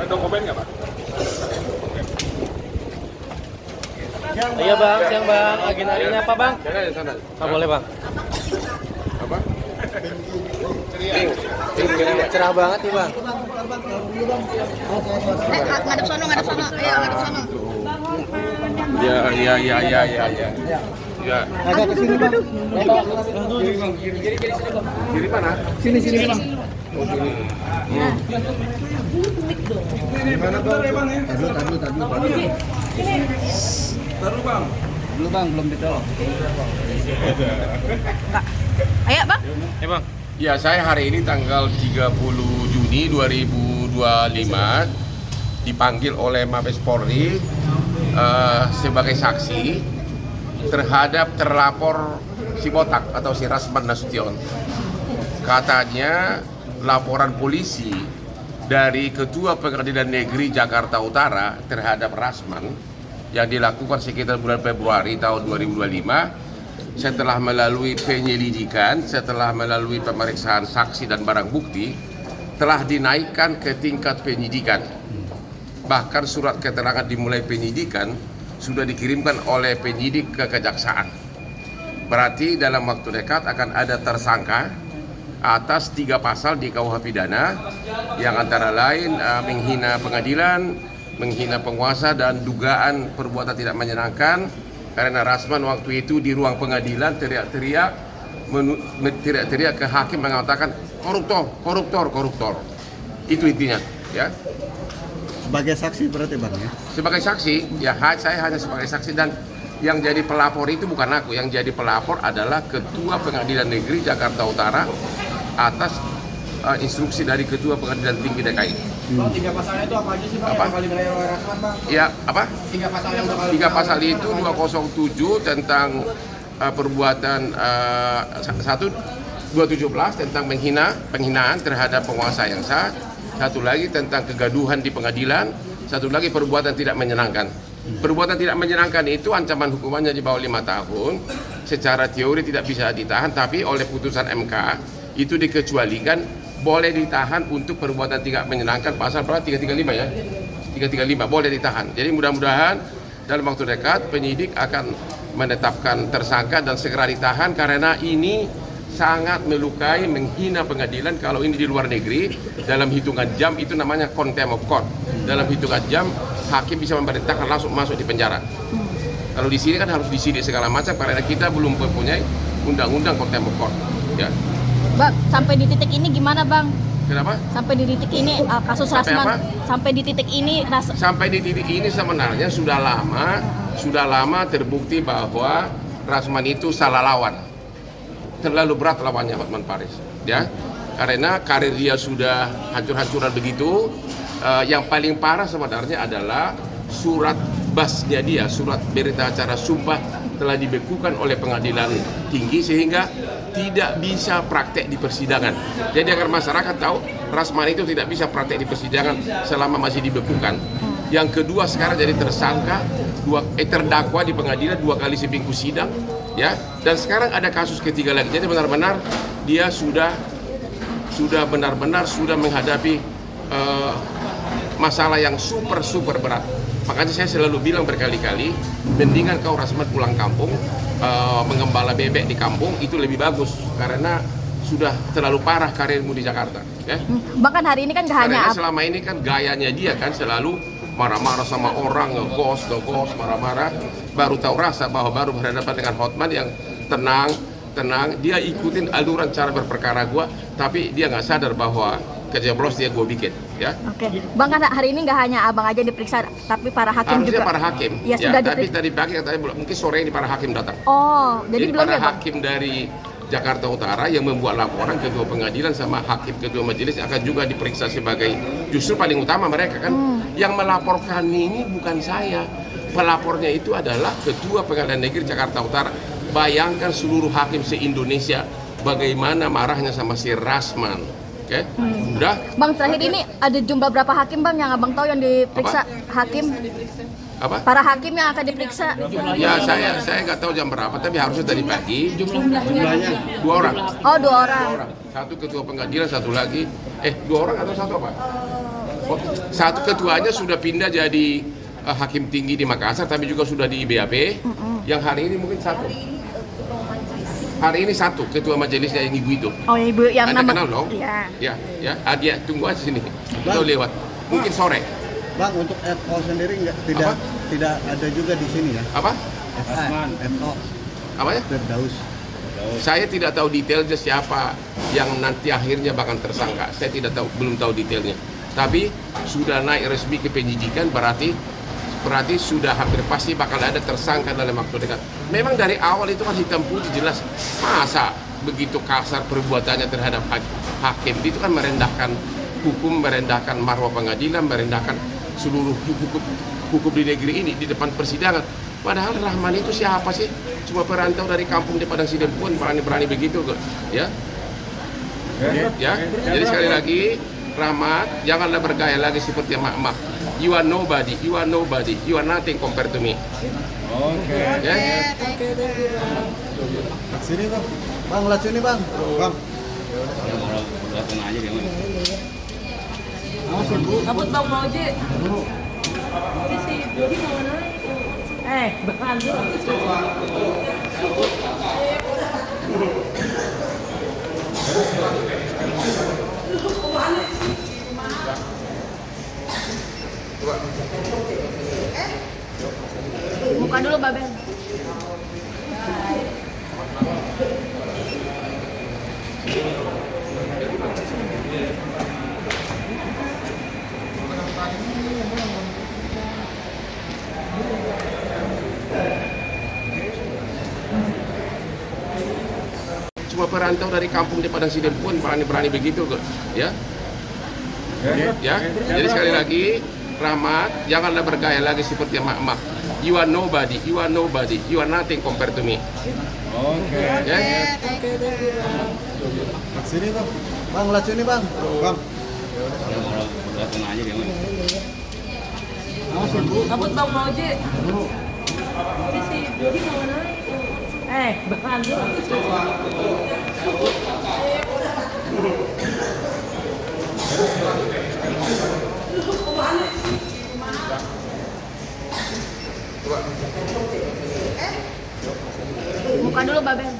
Dokumen nggak Pak? Iya bang, siang bang. Agendanya apa bang? Jangan di sana. Boleh bang. Apa? Cerah banget nih bang. Ngadep sono. Ayo ngadep sono. Ya. Ya. Agak kesini bang. Kiri mana? Sini bang. Oh sini. Gimana tuh? Tadi. Taruh bang. Belum ditolong. Ayo bang. Bang. Ya, saya hari ini tanggal 30 Juni 2025 dipanggil oleh Mabes Polri sebagai saksi terhadap terlapor si Botak atau si Rasman Nasution. Katanya laporan polisi dari Ketua Pengadilan Negeri Jakarta Utara terhadap Rasman yang dilakukan sekitar bulan Februari tahun 2025 setelah melalui penyelidikan, setelah melalui pemeriksaan saksi dan barang bukti, telah dinaikkan ke tingkat penyidikan. Bahkan surat keterangan dimulai penyidikan sudah dikirimkan oleh penyidik ke kejaksaan. Berarti dalam waktu dekat akan ada tersangka atas 3 pasal di KUH pidana yang antara lain menghina pengadilan, menghina penguasa, dan dugaan perbuatan tidak menyenangkan. Karena Rasman waktu itu di ruang pengadilan teriak-teriak ke hakim mengatakan koruptor. Itu intinya, ya. Sebagai saksi berarti bang ya? Sebagai saksi, ya saya hanya sebagai saksi, dan yang jadi pelapor itu bukan aku. Yang jadi pelapor adalah Ketua Pengadilan Negeri Jakarta Utara atas instruksi dari Ketua Pengadilan Tinggi DKI. Bang, 3 pasalnya itu apa aja sih bang? Apa? Yang bakal dinilai oleh Rasman bang? Ya, apa? 3 pasal yang bakal 3 pasal itu 207 tentang perbuatan 217 tentang penghinaan terhadap penguasa yang sah, satu lagi tentang kegaduhan di pengadilan, satu lagi perbuatan tidak menyenangkan. Perbuatan tidak menyenangkan itu ancaman hukumannya di bawah 5 tahun, secara teori tidak bisa ditahan, tapi oleh putusan MK itu dikecualikan boleh ditahan untuk perbuatan tidak menyenangkan, pasal berapa? 335 ya? 335 boleh ditahan. Jadi mudah-mudahan dalam waktu dekat penyidik akan menetapkan tersangka dan segera ditahan, karena ini sangat melukai, menghina pengadilan. Kalau ini di luar negeri, dalam hitungan jam itu namanya contempt of court. Dalam hitungan jam hakim bisa memerintahkan langsung masuk di penjara. Kalau di sini kan harus disidik segala macam, karena kita belum mempunyai undang-undang contempt of court. Ya. Bang, sampai di titik ini gimana bang? Kenapa? Sampai di titik ini kasus Sampai Rasman. apa? Sampai di titik ini Sampai di titik ini sebenarnya sudah lama terbukti bahwa Rasman itu salah lawan. Terlalu berat lawannya Hotman Paris, ya. Karena karir dia sudah hancur-hancuran begitu. Yang paling parah sebenarnya adalah surat basnya dia, surat berita acara sumpah telah dibekukan oleh pengadilan tinggi sehingga tidak bisa praktek di persidangan. Jadi agar masyarakat tahu, Rasman itu tidak bisa praktek di persidangan selama masih dibekukan. Yang kedua, sekarang jadi tersangka, terdakwa di pengadilan 2 kali seminggu sidang, ya. Dan sekarang ada kasus ketiga lagi. Jadi benar-benar dia sudah benar-benar menghadapi masalah yang super berat. Makanya saya selalu bilang berkali-kali, mendingan kau Rasman pulang kampung, mengembala bebek di kampung itu lebih bagus, karena sudah terlalu parah karirmu di Jakarta, ya. Bahkan hari ini kan gak hanya Karena selama ini kan gayanya dia kan selalu marah-marah sama orang, ngegos, marah-marah. Baru tahu rasa bahwa baru berhadapan dengan Hotman yang tenang. Dia ikutin aluran cara berperkara gua, tapi dia nggak sadar bahwa kejeblos dia gue bikin, ya. Oke, bang, kan hari ini nggak hanya abang aja diperiksa, tapi para hakim Harusnya juga. para hakim. Ya, sudah tapi tadi pagi katanya mungkin sore ini para hakim datang. Oh, jadi belum para ya bang? hakim dari Jakarta Utara yang membuat laporan ke Ketua Pengadilan sama hakim Ketua Majelis akan juga diperiksa sebagai, justru paling utama mereka kan. Yang melaporkan ini bukan saya. Pelapornya itu adalah Ketua Pengadilan Negeri Jakarta Utara. Bayangkan seluruh hakim se-Indonesia bagaimana marahnya sama si Rasman. Oke, udah. Bang, terakhir ini ada jumlah berapa hakim bang yang abang tahu yang diperiksa? Apa? Hakim Apa? Para hakim yang akan diperiksa. Ya saya nggak tahu jam berapa, tapi harusnya tadi pagi. Jumlahnya 2 orang. Oh, 2 Dua orang. orang. Satu ketua pengadilan, satu lagi. 2 orang atau satu apa? Oh, satu ketuanya sudah pindah jadi hakim tinggi di Makassar, tapi juga sudah di BAP. Yang hari ini mungkin satu. Hari ini satu ketua majelisnya yang ibu itu. Oh, ibu yang Anda nama. kenal dong? Iya. Ya. Dia tunggu aja sini. Kita lewat. Mungkin sore. Bang, untuk FO sendiri Apa? tidak ada juga di sini ya? Apa? FO Apa ya? Firdaus. Saya tidak tahu detailnya siapa yang nanti akhirnya bakal tersangka. Saya tidak tahu, belum tahu detailnya. Tapi sudah naik resmi ke penyidikan, berarti sudah hampir pasti bakal ada tersangka dalam waktu dekat. Memang dari awal itu kan hitam putih jelas. Masa begitu kasar perbuatannya terhadap hakim, itu kan merendahkan hukum, merendahkan marwah pengadilan, merendahkan seluruh hukum di negeri ini di depan persidangan. Padahal Rahman itu siapa sih? Cuma perantau dari kampung di Padang Sidempuan, berani-berani begitu kok. Ya. Jadi sekali lagi, Rahmat, janganlah bergaya lagi seperti emak-emak. You are nobody, you are nothing compared to me. Ya. Sini bang. Bang, lihat sini bang. Bang. Kabut bang mau aja. Ini si Dodi mau naik. Bang Buka dulu, Babel. Cuma perantau dari kampung di Padang Sidempuan, berani-berani begitu kok. Ya. Jadi sekali lagi, Rahmat, janganlah bergaya lagi seperti emak-emak. You are nobody, you are nothing compared to me. Ya. Sini bang. Bang, lihat sini bang. Bang. kabut bang mau aja. Ini si Dodi mau naik. Bang Buka dulu, Babel.